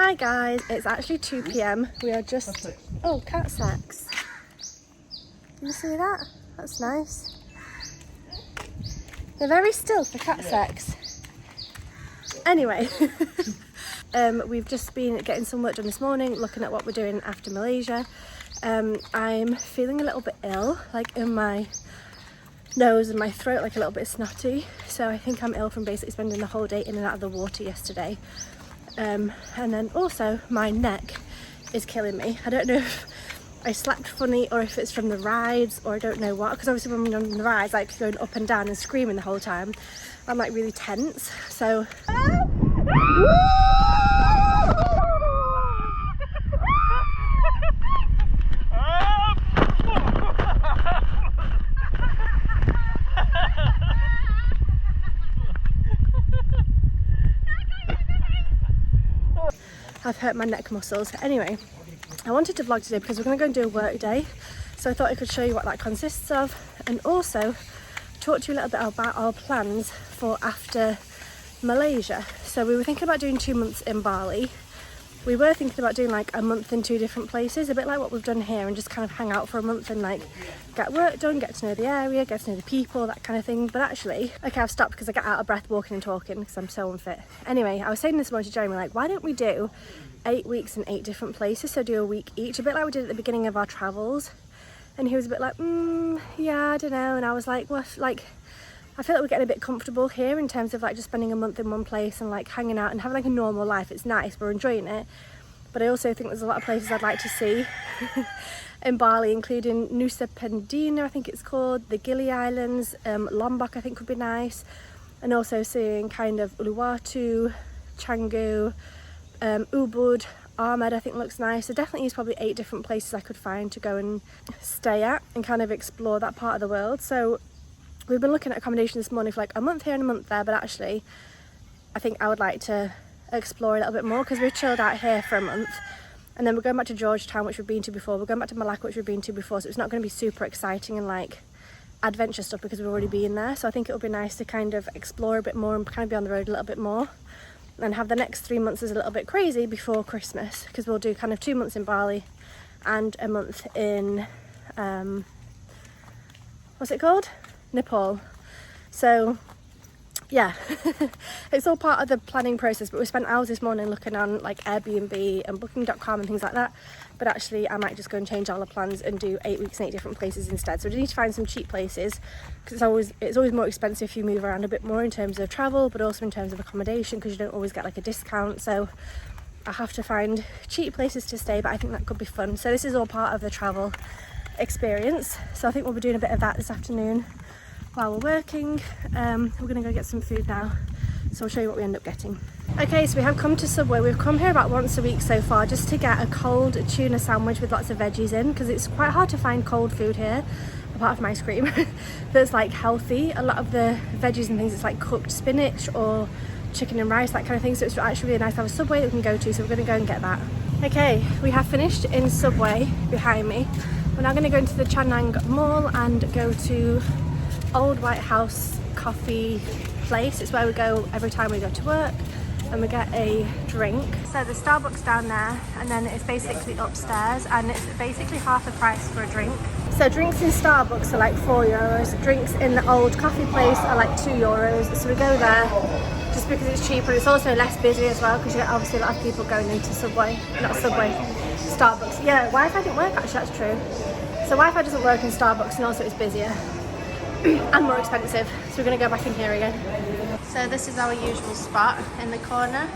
Hi guys, it's actually 2 p.m. We are just... Oh, cat sacks. Can you see that? That's nice. They're very still for cat sacks. Anyway, we've just been getting some work done this morning, looking at what we're doing after Malaysia. I'm feeling a little bit ill, like in my nose and my throat, like a little bit snotty. So I think I'm ill from basically spending the whole day in and out of the water yesterday. And then also my neck is killing me. I don't know if I slept funny or if it's from the rides or I don't know what, because obviously when we're on the rides, like going up and down and screaming the whole time, I'm like really tense. So I've hurt my neck muscles. Anyway, I wanted to vlog today because we're going to go and do a work day, so I thought I could show you what that consists of and also talk to you a little bit about our plans for after Malaysia. So we were thinking about doing 2 months in Bali. We were thinking about doing like a month in 2 different places, a bit like what we've done here, and just kind of hang out for a month and like get work done, get to know the area, get to know the people, that kind of thing. But actually, okay, I've stopped because I get out of breath walking and talking because I'm so unfit. Anyway, I was saying this morning to Jeremy, like, why don't we do 8 weeks in 8 different places? So do a week each, a bit like we did at the beginning of our travels. And he was a bit like, yeah, I don't know. And I was like, well, like, I feel like we're getting a bit comfortable here in terms of like just spending a month in one place and like hanging out and having like a normal life. It's nice, we're enjoying it. But I also think there's a lot of places I'd like to see in Bali, including Nusa Penida, I think it's called, the Gili Islands, Lombok I think would be nice. And also seeing kind of Uluwatu, Canggu, Ubud, Ahmed I think looks nice. So definitely is probably 8 different places I could find to go and stay at and kind of explore that part of the world. So we've been looking at accommodation this morning for like a month here and a month there, but actually I think I would like to explore a little bit more because we've chilled out here for a month and then we're going back to Georgetown, which we've been to before. We're going back to Malacca, which we've been to before, so it's not going to be super exciting and like adventure stuff because we've already been there. So I think it would be nice to kind of explore a bit more and kind of be on the road a little bit more and have the next 3 months as a little bit crazy before Christmas, because we'll do kind of 2 months in Bali and a month in what's it called? Nepal. So yeah, it's all part of the planning process, but we spent hours this morning looking on like Airbnb and booking.com and things like that. But actually I might just go and change all the plans and do 8 weeks in 8 different places instead. So we need to find some cheap places because it's always more expensive if you move around a bit more in terms of travel, but also in terms of accommodation, because you don't always get like a discount. So I have to find cheap places to stay, but I think that could be fun. So this is all part of the travel experience. So I think we'll be doing a bit of that this afternoon while we're working. We're gonna go get some food now, so I'll show you what we end up getting. Okay, so we have come to Subway. We've come here about once a week so far just to get a cold tuna sandwich with lots of veggies in, because it's quite hard to find cold food here apart from ice cream that's like healthy. A lot of the veggies and things, it's like cooked spinach or chicken and rice, that kind of thing. So it's actually really nice to have a Subway that we can go to, so we're gonna go and get that. Okay, we have finished in Subway behind me. We're now gonna go into the Chenang Mall and go to Old White House coffee place. It's where we go every time we go to work, and we get a drink. So the Starbucks down there, and then it's basically upstairs, and it's basically half the price for a drink. So drinks in Starbucks are like €4, drinks in the old coffee place are like €2. So we go there just because it's cheaper. It's also less busy as well, because you get obviously a lot of people going into Starbucks. Yeah, Wi-Fi didn't work actually, that's true. So Wi-Fi doesn't work in Starbucks, and also it's busier and more expensive, so we're going to go back in here again. So this is our usual spot in the corner.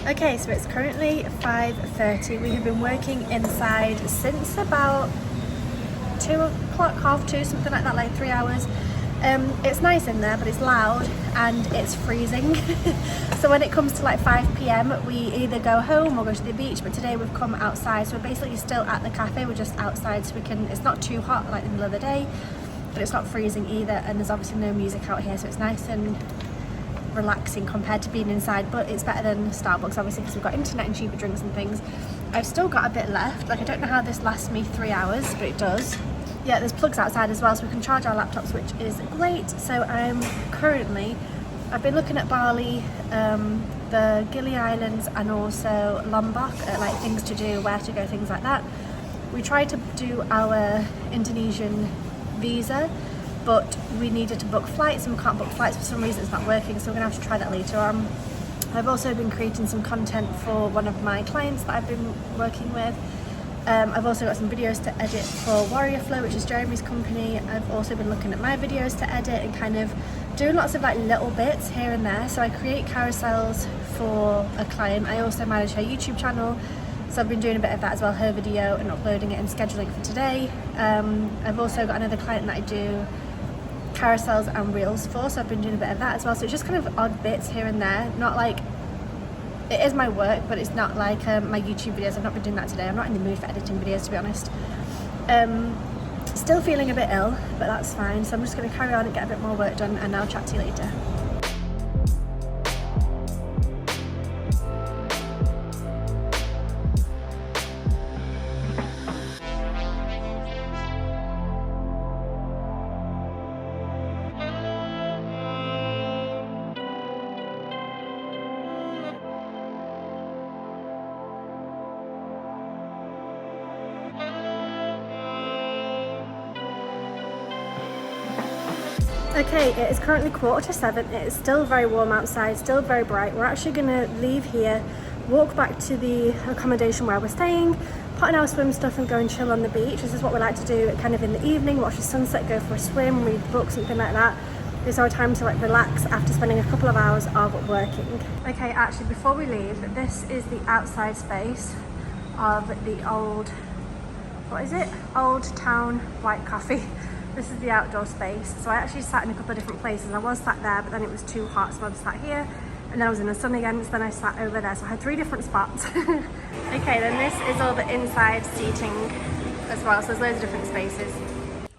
Okay, so it's currently 5:30. We have been working inside since about 2 o'clock, half 2, something like that, like 3 hours. It's nice in there, but it's loud and it's freezing. So when it comes to like 5 p.m, we either go home or go to the beach, but today we've come outside, so we're basically still at the cafe. We're just outside, so we can, it's not too hot like in the middle of the day, but it's not freezing either, and there's obviously no music out here, so it's nice and relaxing compared to being inside. But it's better than Starbucks, obviously, because we've got internet and cheaper drinks and things. I've still got a bit left, like I don't know how this lasts me 3 hours, but it does. Yeah, there's plugs outside as well, so we can charge our laptops, which is great. So I've been looking at Bali, the Gili Islands, and also Lombok, like things to do, where to go, things like that. We tried to do our Indonesian visa, but we needed to book flights, and we can't book flights for some reason. It's not working, so we're gonna have to try that later on. I've also been creating some content for one of my clients that I've been working with. I've also got some videos to edit for Warrior Flow, which is Jeremy's company. I've also been looking at my videos to edit and kind of doing lots of like little bits here and there. So I create carousels for a client. I also manage her YouTube channel, so I've been doing a bit of that as well, her video, and uploading it and scheduling for today. I've also got another client that I do carousels and reels for, so I've been doing a bit of that as well. So it's just kind of odd bits here and there, not like, it is my work, but it's not like my YouTube videos. I've not been doing that today. I'm not in the mood for editing videos, to be honest. Still feeling a bit ill, but that's fine. So I'm just going to carry on and get a bit more work done, and I'll chat to you later. Okay, it is currently 7:15. It is still very warm outside, still very bright. We're actually going to leave here, walk back to the accommodation where we're staying, put in our swim stuff and go and chill on the beach. This is what we like to do kind of in the evening, watch the sunset, go for a swim, read books, something like that. It's our time to like relax after spending a couple of hours of working. Okay, actually before we leave, this is the outside space of the old, what is it? Old Town White Coffee. This is the outdoor space. So I actually sat in a couple of different places. I was sat there, but then it was too hot, so I sat here, and then I was in the sun again, so then I sat over there. So I had 3 different spots. Okay, then this is all the inside seating as well, so there's loads of different spaces.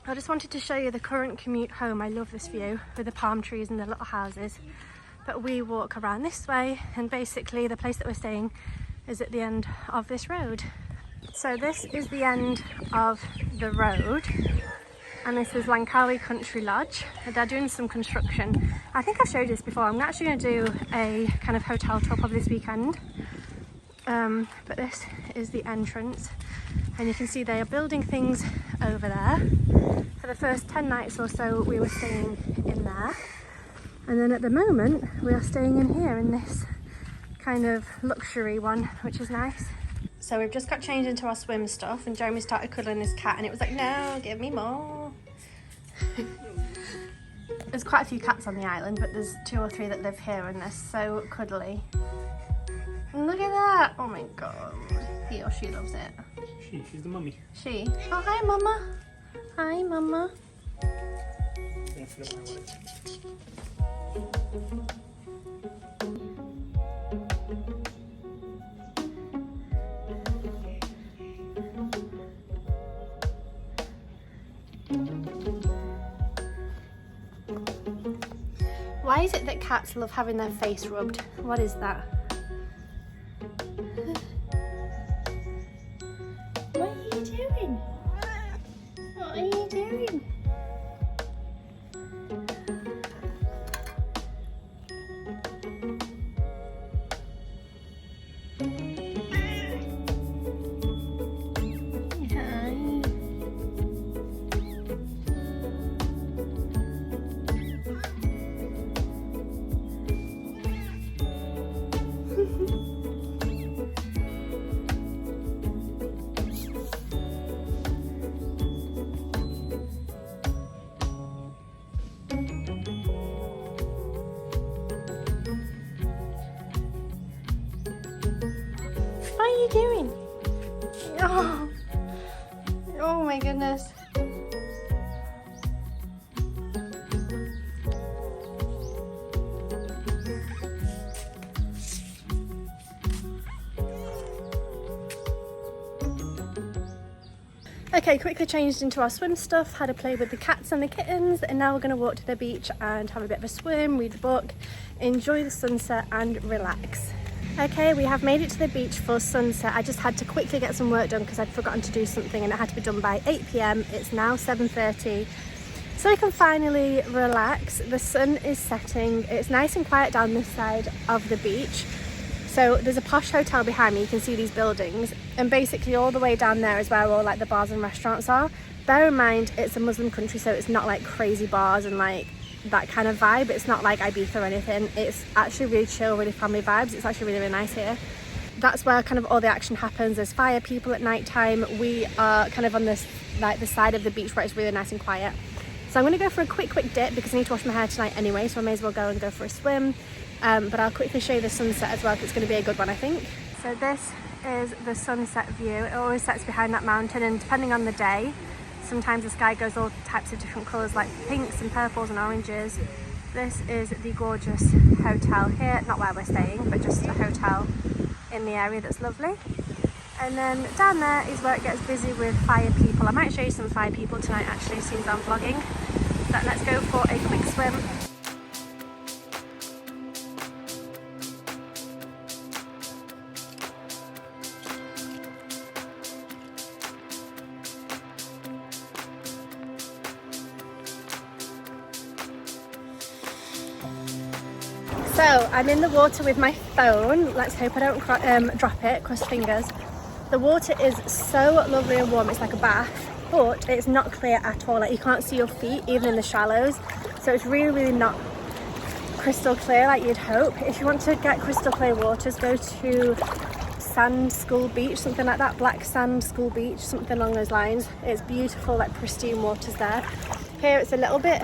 I just wanted to show you the current commute home. I love this view with the palm trees and the little houses. But we walk around this way, and basically the place that we're staying is at the end of this road. So this is the end of the road. And this is Langkawi Country Lodge. They're doing some construction. I think I've showed you this before. I'm actually going to do a kind of hotel tour probably this weekend. But this is the entrance. And you can see they are building things over there. For the first 10 nights or so, we were staying in there. And then at the moment, we are staying in here in this kind of luxury one, which is nice. So we've just got changed into our swim stuff, and Jeremy started cuddling his cat, and it was like, no, give me more. There's quite a few cats on the island, but there's 2 or 3 that live here, and they're so cuddly. And look at that! Oh my god. He or she loves it. She's the mummy. She? Oh, hi mama. Hi mama. Why is it that cats love having their face rubbed? What is that? What are you doing? What are you doing? What are you doing? Oh my goodness. Okay, quickly changed into our swim stuff, had a play with the cats and the kittens, and now we're going to walk to the beach and have a bit of a swim, read a book, enjoy the sunset and relax. Okay, we have made it to the beach for sunset. I just had to quickly get some work done because I'd forgotten to do something and it had to be done by 8 p.m. It's now 7:30. So we can finally relax. The sun is setting. It's nice and quiet down this side of the beach. So there's a posh hotel behind me, you can see these buildings, and basically all the way down there is where all like the bars and restaurants are. Bear in mind it's a Muslim country, so it's not like crazy bars and like that kind of vibe. It's not like Ibiza or anything. It's actually really chill, really family vibes. It's actually really, really nice here. That's where kind of all the action happens. There's fire people at night time. We are kind of on this like the side of the beach where it's really nice and quiet. So I'm going to go for a quick dip because I need to wash my hair tonight anyway, so I may as well go for a swim. But I'll quickly show you the sunset as well because it's going to be a good one, I think. So this is the sunset view. It always sets behind that mountain, and depending on the day, sometimes the sky goes all types of different colours like pinks and purples and oranges. This is the gorgeous hotel here, not where we're staying, but just a hotel in the area that's lovely. And then down there is where it gets busy with fire people. I might show you some fire people tonight actually, as soon as I'm vlogging. So let's go for a quick swim. So I'm in the water with my phone. Let's hope I don't drop it, cross fingers. The water is so lovely and warm, it's like a bath, but it's not clear at all. Like you can't see your feet even in the shallows. So it's really, really not crystal clear like you'd hope. If you want to get crystal clear waters, go to Sand School Beach, something like that, Black Sand School Beach, something along those lines. It's beautiful, like pristine waters there. Here it's a little bit,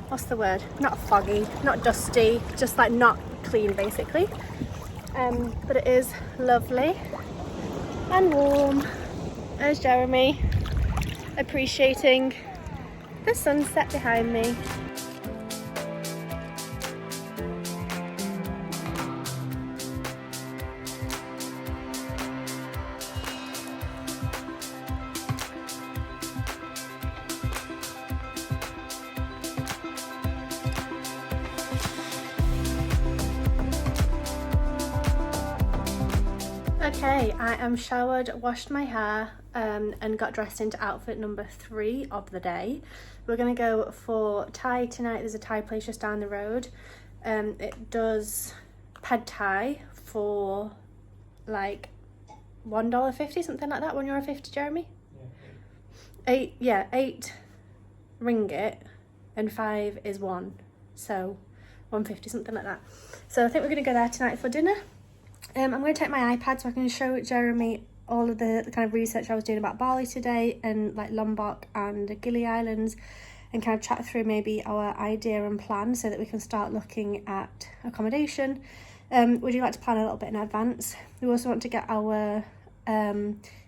what's the word? Not foggy, not dusty, just like not clean basically. But it is lovely and warm. There's Jeremy appreciating the sunset behind me. Okay, I am showered, washed my hair, and got dressed into outfit number 3 of the day. We're gonna go for Thai tonight. There's a Thai place just down the road. It does pad Thai for like $1.50, something like that. €1.50, Jeremy? Yeah. 8 ringgit and 5 is 1, so 1.50, something like that. So I think we're gonna go there tonight for dinner. I'm going to take my iPad so I can show Jeremy all of the kind of research I was doing about Bali today and like Lombok and Gili Islands, and kind of chat through maybe our idea and plan so that we can start looking at accommodation. We do like to plan a little bit in advance. We also want to get our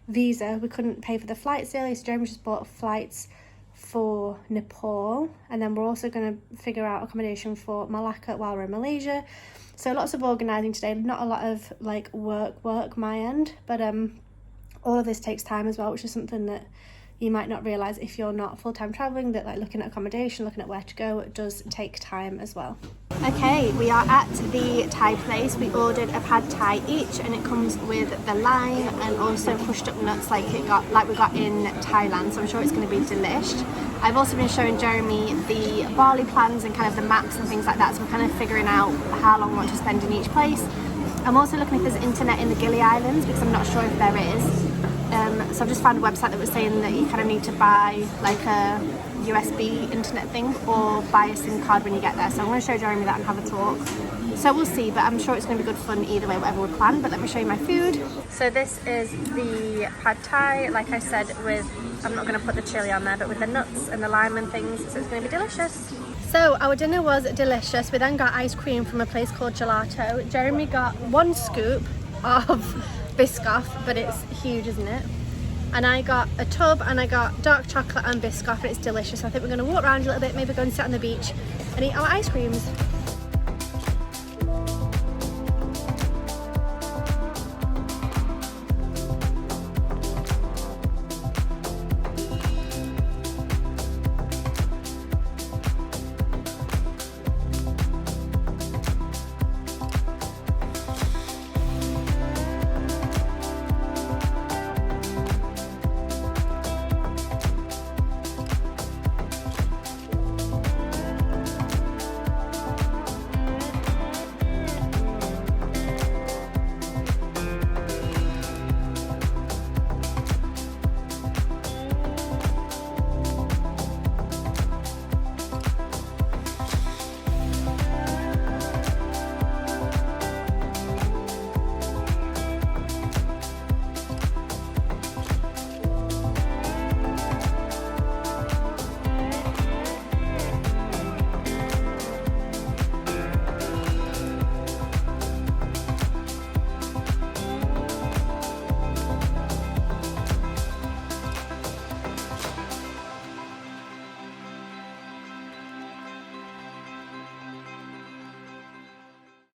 visa. We couldn't pay for the flights earlier, so Jeremy just bought flights for Nepal, and then we're also going to figure out accommodation for Malacca while we're in Malaysia. So lots of organising today, not a lot of like work my end, but all of this takes time as well, which is something that you might not realise if you're not full-time travelling, that like looking at accommodation, looking at where to go, it does take time as well. Okay, we are at the Thai place. We ordered a pad Thai each, and it comes with the lime and also crushed up nuts like we got in Thailand, so I'm sure it's going to be delish. I've also been showing Jeremy the Bali plans and kind of the maps and things like that, so we're kind of figuring out how long we want to spend in each place. I'm also looking if there's internet in the Gili Islands because I'm not sure if there is. So I've just found a website that was saying that you kind of need to buy like a USB internet thing or buy a SIM card when you get there. So I'm going to show Jeremy that and have a talk. So we'll see, but I'm sure it's going to be good fun either way, whatever we plan. But let me show you my food. So this is the pad Thai, like I said, with, I'm not going to put the chili on there, but with the nuts and the lime and things, so it's going to be delicious. So our dinner was delicious. We then got ice cream from a place called Gelato. Jeremy got 1 scoop of biscoff, but it's huge, isn't it? And I got a tub and I got dark chocolate and biscoff, and it's delicious. I think we're going to walk around a little bit, maybe go and sit on the beach and eat our ice creams.